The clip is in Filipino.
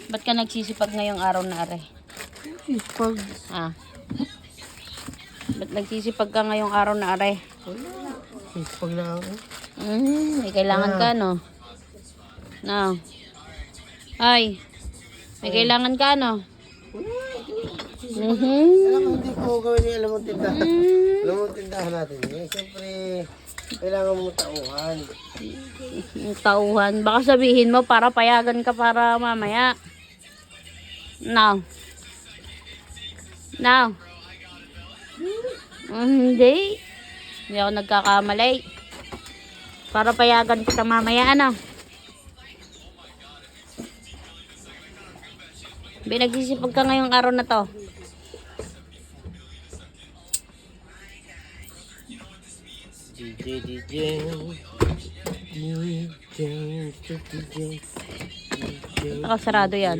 Ba't ka nagsisipag ngayong araw na aray? Sipag. Ah. Ba't nagsisipag ka ngayong araw na aray? Sipag na ako. May kailangan ka, no? No. Ay. May kailangan ka, no? Alam mo, hindi ko gawin yung alam mo tindahan. Alam mo tindahan natin. Eh, siyempre, kailangan mo tauhan. Tauhan. Baka sabihin mo para payagan ka para mamaya. No. No. Hindi. Hindi ako nagkakamali. Para payagan kita mamaya, ano? Nagsisipag ka ngayong araw na to. Nakasarado yan.